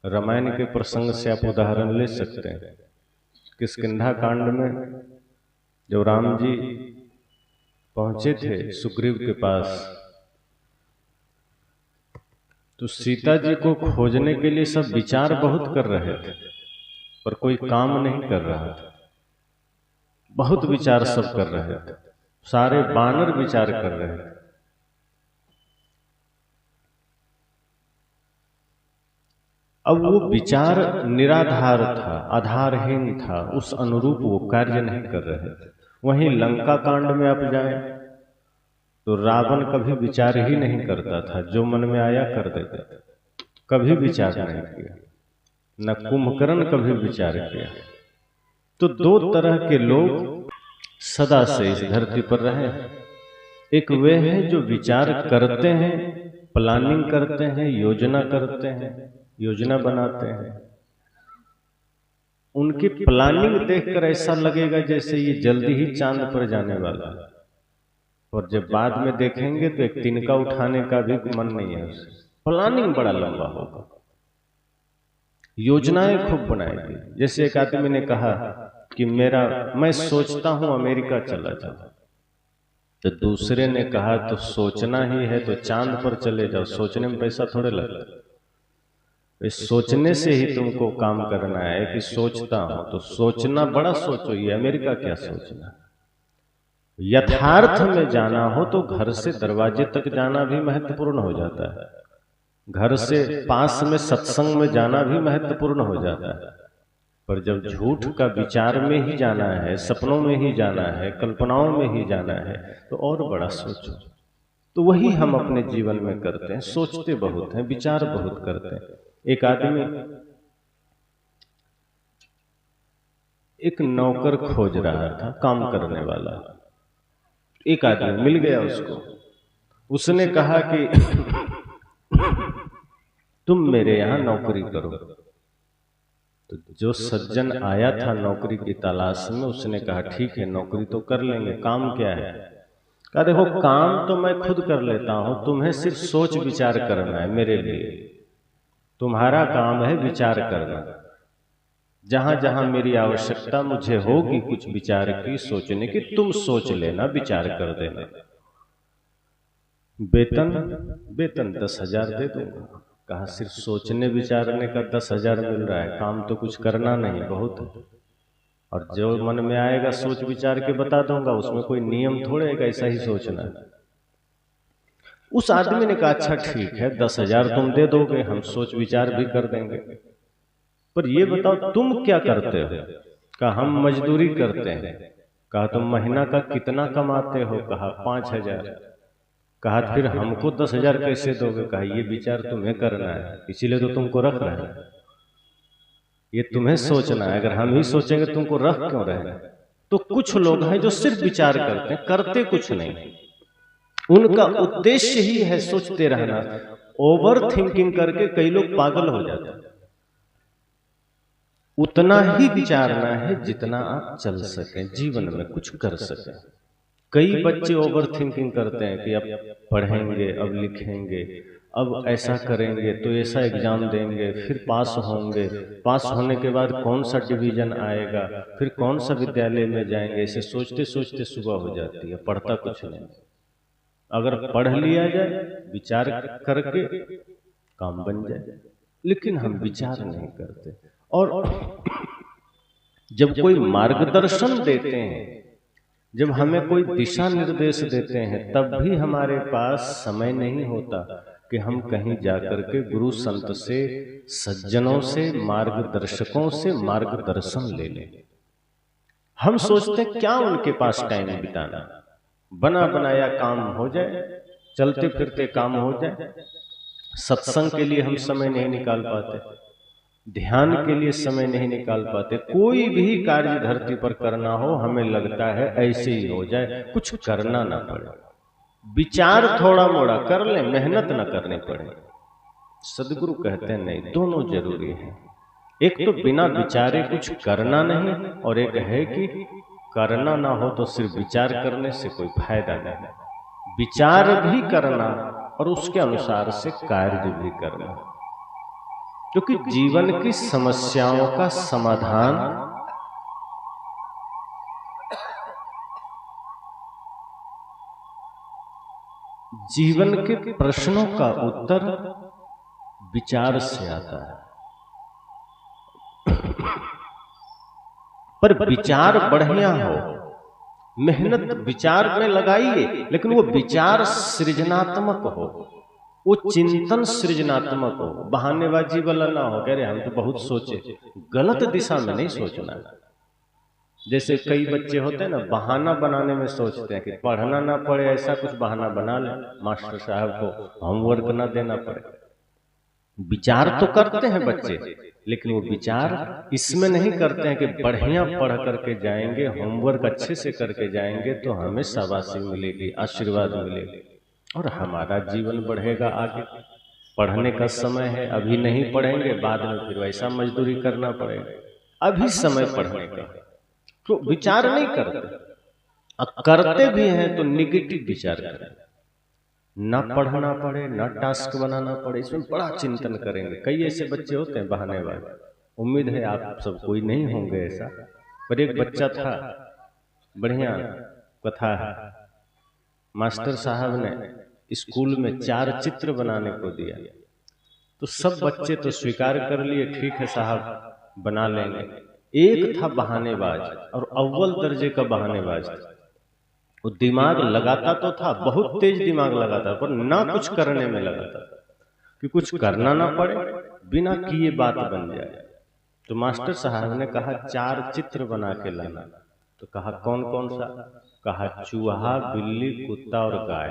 रामायण के प्रसंग से आप उदाहरण ले सकते हैं। किष्किंधा कांड में जब राम जी पहुंचे थे सुग्रीव के पास, तो सीता जी को खोजने के लिए सब विचार बहुत कर रहे थे, पर कोई काम नहीं कर रहा था। बहुत विचार सब कर रहे थे, सारे वानर विचार कर रहे थे। अब वो विचार निराधार था, आधारहीन था, उस अनुरूप वो कार्य नहीं कर रहे थे। वहीं लंका कांड में आप जाएं तो रावण कभी विचार ही नहीं करता था, जो मन में आया कर देता था, कभी विचार नहीं किया। न कुंभकर्ण कभी विचार किया। तो दो तरह के लोग सदा से इस धरती पर रहे। एक वे हैं जो विचार करते हैं, प्लानिंग करते हैं, योजना करते हैं, योजना बनाते हैं। उनकी प्लानिंग देखकर ऐसा लगेगा जैसे ये जल्दी ही चांद पर जाने वाला है, और जब बाद में देखेंगे तो एक तिनका उठाने का भी मन नहीं है उसे। प्लानिंग बड़ा लंबा होगा, योजनाएं खूब बनाएगी। जैसे एक आदमी ने कहा कि मैं सोचता हूं अमेरिका चला जाऊं, तो दूसरे ने कहा तो सोचना ही है तो चांद पर चले जाओ, सोचने में पैसा थोड़े लगता है। इस सोचने से ही तुमको काम करना है कि सोचता हूं, तो सोचना बड़ा सोचो, ये अमेरिका क्या सोचना। यथार्थ में जाना हो तो घर से दरवाजे तक जाना भी महत्वपूर्ण हो जाता है, घर से पास में सत्संग में जाना भी महत्वपूर्ण हो जाता है। पर जब झूठ का विचार में ही जाना है, सपनों में ही जाना है, कल्पनाओं में ही जाना है, तो और बड़ा सोचो। तो वही हम अपने जीवन में करते हैं, सोचते बहुत हैं, विचार बहुत करते हैं। एक आदमी एक नौकर खोज रहा था, काम करने वाला। एक आदमी मिल गया उसको। उसने कहा कि तुम मेरे यहां नौकरी करो। तो जो सज्जन आया था नौकरी की तलाश में, उसने कहा ठीक है नौकरी तो कर लेंगे, काम क्या है। कहा देखो काम तो मैं खुद कर लेता हूं, तुम्हें सिर्फ सोच विचार करना है मेरे लिए। तुम्हारा काम है विचार करना, जहां जहां मेरी आवश्यकता मुझे होगी कुछ विचार की, सोचने की, तुम सोच लेना, विचार कर देना। वेतन 10,000 दे दूंगा। कहा सिर्फ सोचने विचारने का 10,000 मिल रहा है, काम तो कुछ करना नहीं, बहुत है। और जो मन में आएगा सोच विचार के बता दूंगा, उसमें कोई नियम थोड़े है, ऐसा ही सोचना है। उस आदमी ने कहा अच्छा ठीक है 10,000 तुम दे दोगे, हम सोच विचार भी कर देंगे, पर ये बताओ तुम क्या करते हो। कहा हम मजदूरी करते हैं। कहा तुम महीना का कितना कमाते हो। कहा 5,000। कहा फिर हमको 10,000 कैसे दोगे। कहा ये विचार तुम्हें करना है, इसीलिए तो तुमको रख रहे हैं, ये तुम्हें सोचना है। अगर हम ही सोचेंगे तुमको रख क्यों रहे हैं। तो कुछ लोग हैं जो सिर्फ विचार करते हैं, करते कुछ नहीं। उनका उद्देश्य ही है सोचते रहना। ओवर थिंकिंग करके कई लोग पागल हो जाते हैं। उतना ही विचारना है जितना आप चल सकें, जीवन में कुछ कर सकें। कई बच्चे ओवर थिंकिंग करते हैं कि अब पढ़ेंगे, अब लिखेंगे, अब ऐसा करेंगे तो ऐसा एग्जाम देंगे, फिर पास होंगे, पास होने के बाद कौन सा डिवीजन आएगा, फिर कौन सा विद्यालय में जाएंगे। ऐसे सोचते सोचते सुबह हो जाती है, पढ़ता कुछ नहीं। अगर पढ़ लिया जाए, विचार करके काम बन जाए, लेकिन हम विचार नहीं करते। और जब कोई मार्गदर्शन देते हैं, जब हमें कोई दिशा निर्देश देते हैं, तब भी हमारे पास समय नहीं होता कि हम कहीं जाकर के गुरु संत से, सज्जनों से, मार्गदर्शकों से मार्गदर्शन ले लें। हम सोचते हैं क्या उनके पास टाइम बिताना, बना बनाया काम हो जाए, चलते फिरते काम हो जाए। सत्संग के लिए हम समय नहीं निकाल पाते, ध्यान के लिए समय नहीं निकाल पाते। कोई भी कार्य धरती पर करना हो, हमें लगता है ऐसे ही हो जाए, कुछ करना ना पड़े, विचार थोड़ा मोड़ा कर ले, मेहनत ना करनी पड़े। सदगुरु कहते हैं नहीं, दोनों जरूरी है। एक तो बिना विचारे कुछ करना नहीं, और एक है कि करना ना हो तो सिर्फ विचार करने से कोई फायदा नहीं। विचार भी करना और उसके अनुसार से कार्य भी करना। क्योंकि जीवन की समस्याओं का समाधान जीवन के प्रश्नों का उत्तर विचार से आता है। पर विचार बढ़िया हो, मेहनत विचार में लगाइए, लेकिन वो विचार सृजनात्मक हो, वो चिंतन सृजनात्मक हो, बहानेबाजी वाला ना हो। कह रहे हम तो बहुत सोचे, गलत दिशा में नहीं सोचना। जैसे कई बच्चे होते हैं ना, बहाना बनाने में सोचते हैं कि पढ़ना ना पड़े, ऐसा कुछ बहाना बना ले, मास्टर साहब को होमवर्क ना देना पड़े। विचार तो करते हैं बच्चे, लेकिन वो विचार इसमें नहीं करते हैं कि बढ़िया पढ़ करके जाएंगे, होमवर्क अच्छे से करके जाएंगे तो हमें शाबाशी मिलेगी, आशीर्वाद मिलेगी और हमारा जीवन बढ़ेगा आगे। पढ़ने का समय है, अभी नहीं पढ़ेंगे, बाद में फिर वैसा मजदूरी करना पड़ेगा। अभी समय पढ़ने का, तो विचार नहीं करते। करते भी हैं तो निगेटिव विचार करें, न पढ़ना पड़े, न टास्क बनाना पड़े, इसमें बड़ा चिंतन करेंगे। कई ऐसे बच्चे होते हैं बहाने वाले, उम्मीद है आप सब कोई नहीं होंगे ऐसा। पर एक बच्चा था, बढ़िया कथा है, मास्टर साहब ने स्कूल में 4 चित्र बनाने को दिया, तो सब बच्चे तो स्वीकार कर लिए, ठीक है साहब बना लेंगे। एक था बहानेबाज, और अव्वल दर्जे का बहानेबाज था। वो दिमाग लगाता तो था, बहुत तेज दिमाग लगाता, पर ना कुछ करने में लगाता कि कुछ करना ना पड़े, बिना किए बात बन जाए। तो मास्टर साहब ने कहा 4 चित्र बना के लाना। तो कहा कौन कौन सा? कहा चूहा, बिल्ली, कुत्ता और गाय।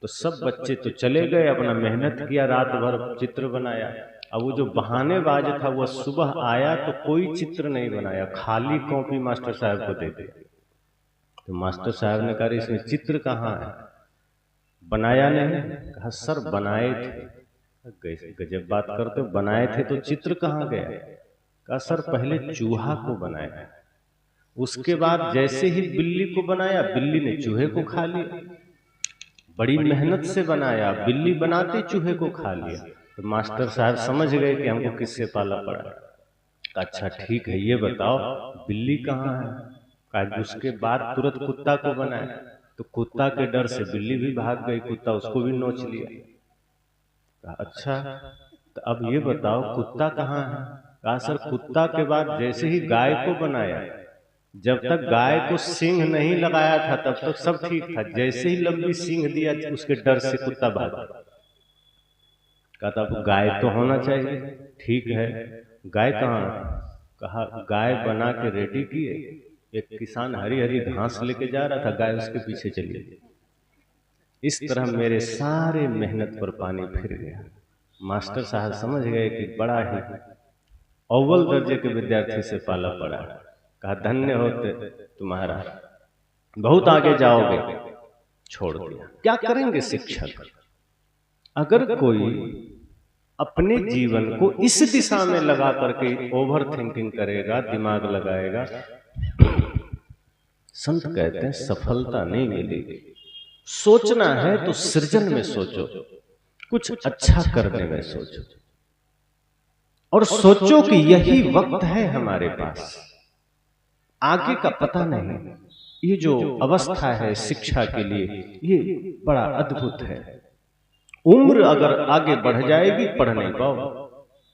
तो सब बच्चे तो चले गए, अपना मेहनत किया, रात भर चित्र बनाया। अब वो जो बहानेबाज था वो सुबह आया तो कोई चित्र नहीं बनाया, खाली कॉपी मास्टर साहब को दे दिया। तो मास्टर साहब ने कहा इसमें चित्र कहाँ है? बनाया नहीं? कहा सर बनाए थे। गजब बात करते हो, बनाए थे तो चित्र कहाँ गया? कहा सर पहले चूहा को बनाया, उसके बाद जैसे ही बिल्ली को बनाया, बिल्ली ने चूहे को खा लिया। बड़ी मेहनत से बनाया, बिल्ली बनाते चूहे को खा लिया। तो मास्टर साहब समझ गए कि हमको किससे पाला पड़ा। अच्छा ठीक है, ये बताओ बिल्ली कहाँ है? कहा उसके बाद तुरंत कुत्ता को बनाया, तो कुत्ता के डर से बिल्ली भी भाग गई, कुत्ता उसको भी नोच लिया। कहा अच्छा तो अब ये बताओ कुत्ता कहाँ है? कहा सर कुत्ता के बाद जैसे ही गाय को बनाया, जब तक गाय को सींग नहीं लगाया था तब तक सब ठीक था, जैसे ही लंबी सींग दिया उसके डर से कुत्ता भाग गया। कहा तब गाय तो होना चाहिए, ठीक है गाय कहाँ? कहा गाय बना के रेडी किए, एक किसान हरी हरी घास लेके जा रहा था, गाय उसके पीछे चली गई। इस तरह मेरे सारे मेहनत पर पानी फिर गया। मास्टर साहब समझ गए कि बड़ा ही अव्वल दर्जे के विद्यार्थी से पाला पड़ा। कहा धन्य होते तुम्हारा, बहुत आगे जाओगे। छोड़ दिया। क्या करेंगे शिक्षक? अगर कोई अपने जीवन को इस दिशा में लगा करके ओवर थिंकिंग करेगा, दिमाग लगाएगा, संत कहते हैं सफलता नहीं मिलेगी। सोचना है तो सृजन में सोचो, कुछ अच्छा करने में सोचो, और सोचो कि यही वक्त है हमारे पास, आगे का पता नहीं। ये जो अवस्था है शिक्षा के लिए, ये बड़ा अद्भुत है। उम्र अगर आगे बढ़ जाएगी, पढ़ नहीं पाओ,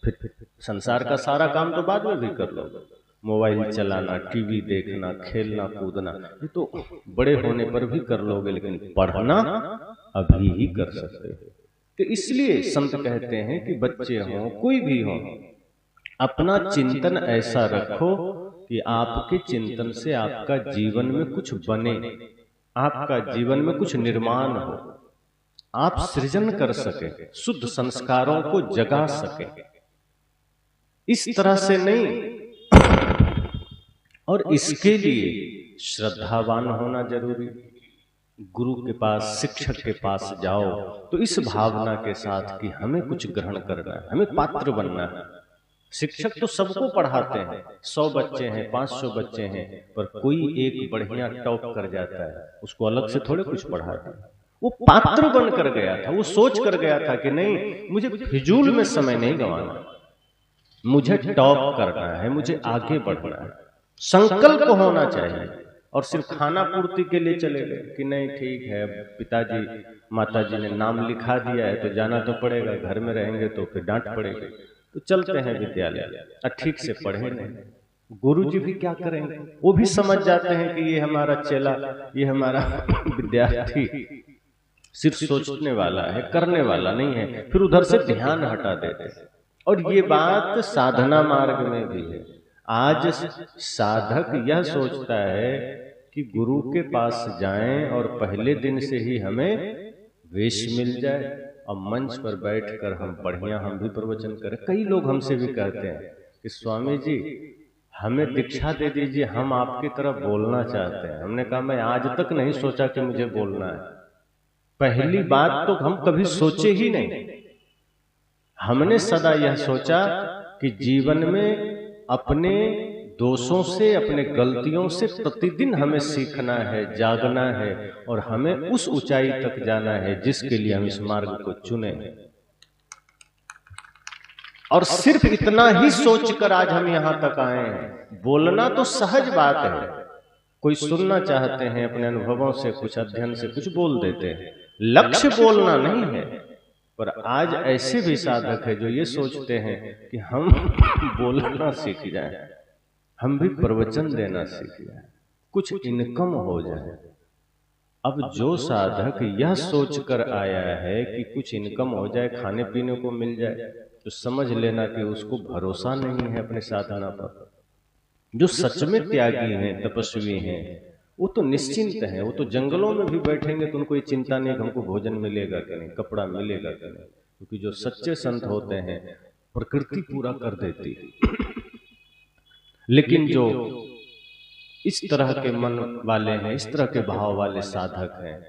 फिर संसार का सारा काम तो बाद में भी कर लो, मोबाइल चलाना, टीवी देखना, खेलना कूदना, ये तो बड़े होने पर भी कर लोगे, लेकिन पढ़ना अभी ही कर सकते हो। तो इसलिए संत कहते हैं कि बच्चे हों कोई भी हो, अपना चिंतन ऐसा रखो कि आपके चिंतन से आपका जीवन में कुछ बने, आपका जीवन में कुछ निर्माण हो, आप सृजन कर सके, शुद्ध संस्कारों को जगा सके। इस तरह से नहीं, और इसके लिए श्रद्धावान होना जरूरी। गुरु के पास, शिक्षक के पास जाओ तो इस भावना के साथ कि हमें कुछ ग्रहण करना है, हमें पात्र बनना है। शिक्षक तो सबको पढ़ाते हैं, 100 बच्चे हैं, 500 बच्चे हैं, पर कोई एक बढ़िया टॉप कर जाता है, उसको अलग से थोड़े कुछ पढ़ाते हैं। वो पात्र बनकर गया था, वो सोच कर गया था कि नहीं, मुझे फिजूल में समय नहीं गंवाना, मुझे टॉप करना है, मुझे आगे बढ़ना है, संकल्प होना चाहिए। और सिर्फ खाना पूर्ति के लिए चले गए कि नहीं ठीक है, पिताजी माताजी ने नाम लिखा दिया है तो जाना तो पड़ेगा, घर में रहेंगे तो फिर डांट पड़ेगी, तो चलते हैं विद्यालय। और ठीक से पढ़े नहीं, गुरुजी भी क्या करेंगे, वो भी समझ जाते हैं कि ये हमारा चेला, ये हमारा विद्यार्थी सिर्फ सोचने वाला है, करने वाला नहीं है, फिर उधर से ध्यान हटा देते हैं। और ये बात साधना मार्ग में भी है। आज साधक यह सोचता है कि गुरु के पास जाएं और पहले दिन से ही हमें वेश मिल जाए और मंच पर बैठकर हम बढ़िया हम भी प्रवचन करें। कई लोग हमसे भी कहते हैं कि स्वामी जी हमें दीक्षा दे दीजिए, हम आपकी तरफ बोलना चाहते हैं। हमने कहा मैं आज तक नहीं सोचा कि मुझे बोलना है, पहली बात तो हम कभी सोचे ही नहीं। हमने सदा यह सोचा कि जीवन में अपने दोषों से, अपने गलतियों से प्रतिदिन हमें सीखना है, जागना है और हमें उस ऊंचाई तक जाना है जिसके लिए हम इस मार्ग को चुने। और सिर्फ इतना ही सोचकर आज हम यहां तक आए हैं। बोलना तो सहज बात है, कोई सुनना चाहते हैं अपने अनुभवों से, कुछ अध्ययन से कुछ बोल देते हैं, लक्ष्य बोलना नहीं है। पर आज ऐसे भी साधक है जो ये सोचते हैं कि हम बोलना सीख जाएं, हम भी प्रवचन देना सीख जाएं, कुछ इनकम हो जाए। अब जो साधक यह सोचकर आया है कि कुछ इनकम हो जाए, खाने पीने को मिल जाए, तो समझ लेना कि उसको भरोसा नहीं है अपने साधना पर। जो सच में त्यागी हैं, तपस्वी हैं, वो तो निश्चिंत हैं, वो तो जंगलों में भी बैठेंगे तो उनको ये चिंता नहीं कि हमको भोजन मिलेगा कि नहीं, कपड़ा मिलेगा कि नहीं, क्योंकि जो सच्चे संत होते हैं प्रकृति पूरा कर देती है। लेकिन जो इस तरह के मन वाले हैं, इस तरह के भाव वाले साधक हैं,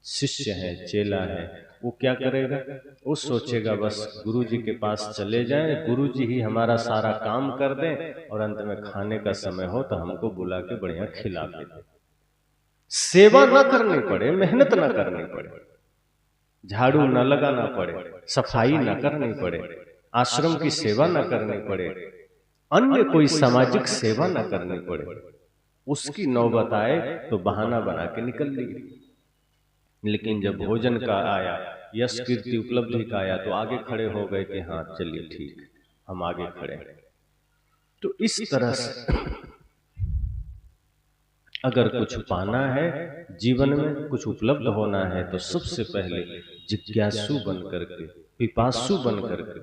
शिष्य हैं, चेला है, वो क्या करेगा, वो सोचेगा बस गुरुजी के पास चले जाएं, गुरुजी ही हमारा सारा काम कर दें और अंत में खाने का समय हो तो हमको बुला के बढ़िया खिला के दें। सेवा ना करनी पड़े, मेहनत ना करनी पड़े, झाड़ू ना लगाना पड़े, सफाई ना करनी पड़े, आश्रम की सेवा ना करनी पड़े, अन्य कोई सामाजिक सेवा ना करनी पड़े, उसकी नौबत आए तो बहाना बना के निकल ली। लेकिन जब भोजन का आया, यश कीर्ति उपलब्धि का आया, तो आगे खड़े हो गए कि हाँ चलिए ठीक, हम आगे खड़े हैं। तो इस तरह से अगर कुछ पाना है जीवन में, कुछ उपलब्ध होना है, तो सबसे पहले जिज्ञासु बन करके, पिपासु बन करके,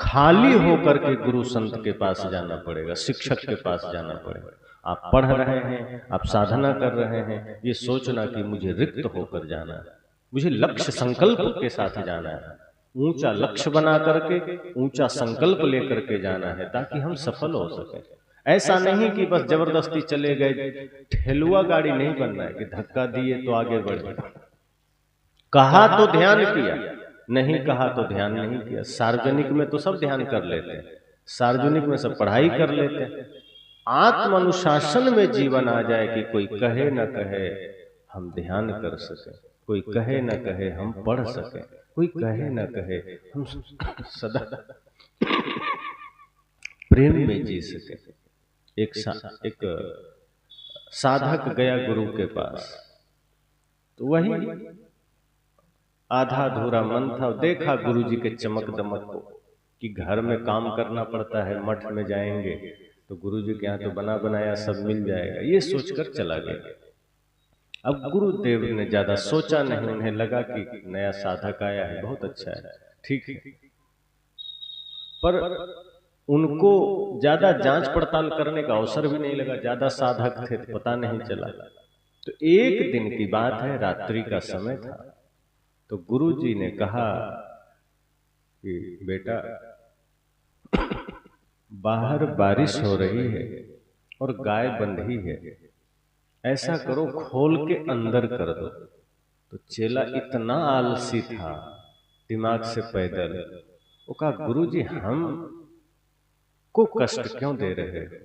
खाली होकर के गुरु संत के पास जाना पड़ेगा, शिक्षक के पास जाना पड़ेगा। आप पढ़ रहे हैं, आप साधना कर रहे हैं, ये सोचना कि मुझे रिक्त होकर जाना है, मुझे लक्ष्य संकल्प के साथ जाना है, ऊंचा लक्ष्य बना करके ऊंचा संकल्प लेकर के जाना है ताकि हम सफल हो सके। ऐसा नहीं कि बस जबरदस्ती चले गए, ठेलुआ गाड़ी नहीं बनना है कि धक्का दिए तो आगे बढ़े, कहा तो ध्यान किया, नहीं कहा तो ध्यान नहीं किया। सार्वजनिक में तो सब ध्यान कर लेते हैं, सार्वजनिक में सब पढ़ाई कर लेते हैं। आत्म अनुशासन में जीवन आ जाए कि कोई कहे न कहे हम ध्यान कर सके, कोई कहे न कहे हम पढ़ सके, कोई कहे न कहे हम सदा प्रेम में जी सके। एक साधक गया गुरु के पास, तो वही आधा अधूरा मन था, देखा गुरुजी के चमक दमक को कि घर में काम करना पड़ता है, मठ में जाएंगे तो गुरुजी के यहाँ तो बना बनाया सब मिल जाएगा, ये सोचकर चला गया। अब गुरुदेव ने ज्यादा सोचा नहीं, उन्हें लगा कि नया साधक आया है, बहुत अच्छा है, ठीक है, पर उनको ज्यादा जांच पड़ताल करने का अवसर भी नहीं लगा, ज्यादा साधक थे तो पता नहीं चला। तो एक दिन की बात है, रात्रि का समय था, तो गुरुजी ने कहा कि बेटा बाहर बारिश हो रही है और गाय बंधी है, ऐसा करो खोल के अंदर कर दो। तो चेला इतना आलसी था, दिमाग से पैदल, वो कहा गुरुजी हम को कष्ट क्यों दे रहे हो,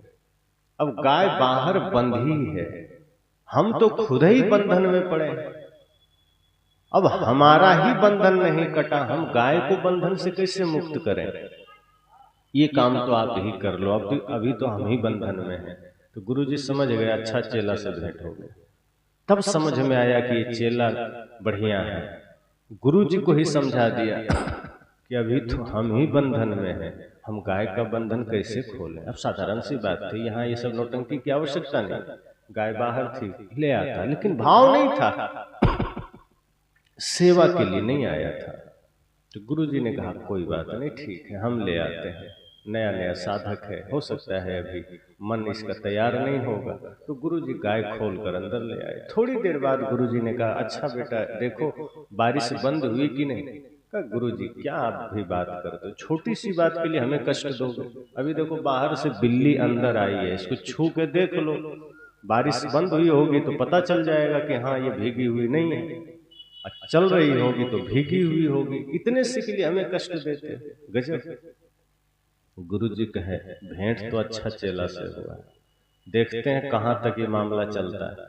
अब गाय बाहर बंधी है, हम तो खुद ही बंधन में पड़े हैं, अब हमारा ही बंधन नहीं कटा, हम गाय को बंधन से कैसे मुक्त करें? ये काम तो आप ही कर लो, अभी तो हम ही बंधन में हैं। तो गुरुजी समझ गए, अच्छा चेला से भेंट हो गया। तब समझ में आया कि ये चेला बढ़िया है। गुरुजी को ही समझा दिया कि अभी तो हम ही बंधन में हैं, हम गाय का बंधन कैसे खोलें? अब साधारण सी बात थी, यहाँ ये सब नौटंकी की आवश्यकता नहीं, गाय बाहर थी, ले आता, लेकिन भाव नहीं था, सेवा के लिए नहीं आया था। तो गुरुजी ने कहा कोई बात नहीं, ठीक है, हम ले आते हैं, नया नया साधक है, हो सकता है अभी मन इसका तैयार नहीं होगा। तो गुरुजी गाय खोल कर अंदर ले आए। थोड़ी देर बाद गुरुजी ने कहा, अच्छा बेटा देखो बारिश बंद हुई कि नहीं? कहा गुरुजी क्या आप भी बात करते हो, छोटी सी बात के लिए हमें कष्ट दोगे? अभी देखो बाहर से बिल्ली अंदर आई है, इसको छू के देख लो, बारिश बंद हुई होगी तो पता चल जाएगा कि हाँ ये भीगी हुई नहीं है, चल रही होगी तो भीगी हुई होगी, इतने से के लिए हमें कष्ट देते? गजब। गुरुजी कहे भेंट तो अच्छा चेला से हुआ, देखते हैं कहाँ तक ये मामला चलता है।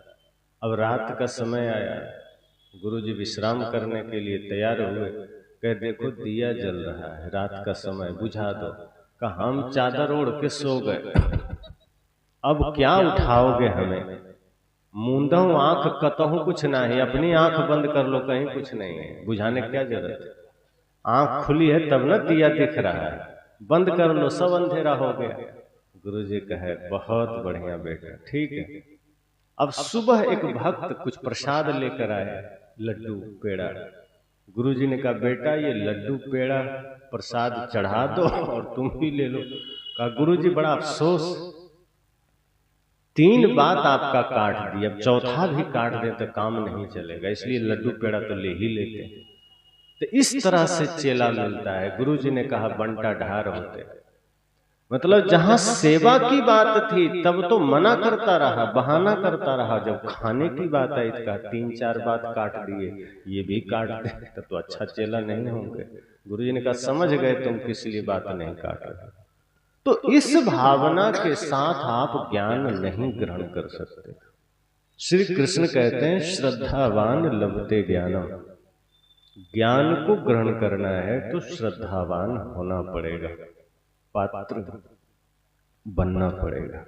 अब रात का समय आया, गुरुजी विश्राम करने के लिए तैयार हुए। कहे देखो दिया जल रहा है, रात का समय, बुझा दो। कहा हम चादर ओढ़ के सो गए, अब क्या उठाओगे हमें? मूंदहू आंख कतहू कुछ नहीं, अपनी आंख बंद कर लो, कहीं कुछ नहीं है, बुझाने क्या जरूरत है? आंख खुली है तब न दिया दिख रहा है, बंद कर लो सब अंधेरा हो गया। गुरुजी कहे बहुत बढ़िया बेटा, ठीक है। अब सुबह एक भक्त कुछ प्रसाद लेकर आए, लड्डू पेड़ा। गुरुजी ने कहा बेटा ये लड्डू पेड़ा प्रसाद चढ़ा दो और तुम भी ले लो। कहा गुरुजी बड़ा अफसोस, 3 बात आपका काट दिया, अब चौथा भी काट दे तो काम नहीं चलेगा, इसलिए लड्डू पेड़ा तो ले ही लेते हैं। तो इस तरह से चेला मिलता है। गुरुजी ने कहा बंटा ढार होते, मतलब जहां सेवा की बात थी तब तो मना करता रहा, बहाना करता रहा, जब खाने की बात आई तो 3-4 बात काट दिए, ये भी काट दे तो अच्छा चेला नहीं होंगे। गुरुजी ने कहा समझ गए तुम किस लिए बात नहीं काट रहे। तो इस भावना के साथ आप ज्ञान नहीं ग्रहण कर सकते। श्री कृष्ण कहते हैं श्रद्धावान लभते ज्ञानम, ज्ञान को ग्रहण करना है तो श्रद्धावान होना पड़ेगा, पात्र बनना पड़ेगा।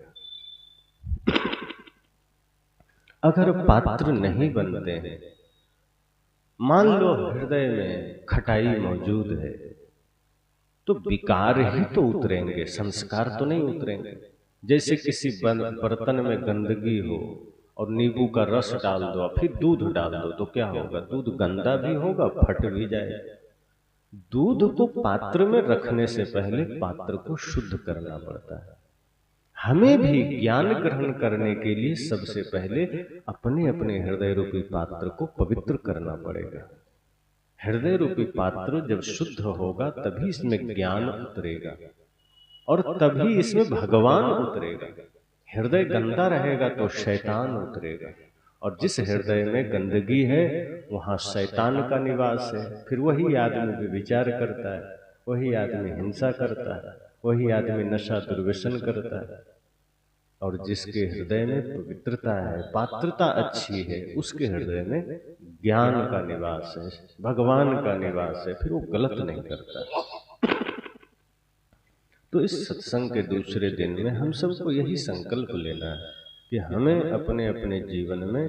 अगर पात्र नहीं बनते हैं, मान लो हृदय में खटाई मौजूद है, तो विकार ही तो उतरेंगे, संस्कार तो नहीं उतरेंगे। जैसे किसी बर्तन में गंदगी हो और नींबू का रस डाल दो फिर दूध डाल दो तो क्या होगा? दूध गंदा भी होगा, फट भी जाएगा। दूध को पात्र में रखने से पहले पात्र को शुद्ध करना पड़ता है। हमें भी ज्ञान ग्रहण करने के लिए सबसे पहले अपने अपने हृदय रूपी पात्र को पवित्र करना पड़ेगा। हृदय रूपी पात्र जब शुद्ध होगा तभी इसमें ज्ञान उतरेगा और तभी इसमें भगवान उतरेगा। हृदय गंदा रहेगा तो शैतान उतरेगा, और जिस हृदय में गंदगी है वहां शैतान का निवास है। फिर वही आदमी व्यभिचार करता है, वही आदमी हिंसा करता है, वही आदमी नशा दुर्व्यसन करता है। और जिसके हृदय में पवित्रता है, पात्रता अच्छी है, उसके हृदय में ज्ञान का निवास है, भगवान का निवास है, फिर वो गलत नहीं करता। तो इस सत्संग के दूसरे दिन में हम सबको यही संकल्प लेना है कि हमें अपने अपने जीवन में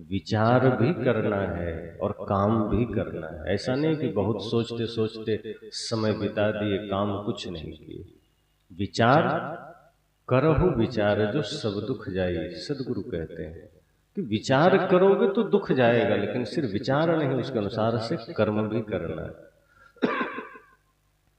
विचार भी करना है और काम भी करना है। ऐसा नहीं कि बहुत सोचते सोचते समय बिता दिए, काम कुछ नहीं किए। विचार करहु विचार जो सब दुख जाए, सदगुरु कहते हैं कि विचार करोगे तो दुख जाएगा, लेकिन सिर्फ विचार नहीं, उसके अनुसार से कर्म भी करना है।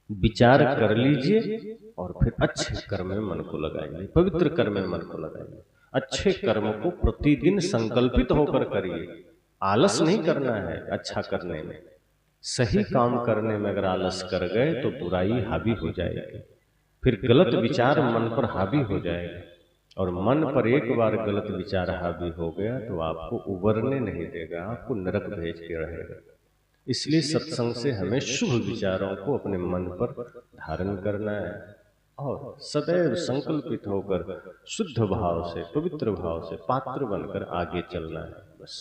विचार कर लीजिए और फिर अच्छे कर्म में मन को लगाइए, पवित्र कर्म में मन को लगाइए। अच्छे कर्म को प्रतिदिन संकल्पित होकर करिए। आलस नहीं करना है अच्छा करने में। सही काम करने में अगर आलस कर गए तो बुराई हावी हो जाएगी, फिर गलत विचार मन पर हावी हो जाएगा, और मन पर एक बार गलत विचार हावी हो गया तो आपको उबरने नहीं देगा, आपको नरक भेज के रहेगा। इसलिए सत्संग से हमें शुभ विचारों को अपने मन पर धारण करना है और सदैव संकल्पित होकर शुद्ध भाव से, पवित्र भाव से पात्र बनकर आगे चलना है। बस।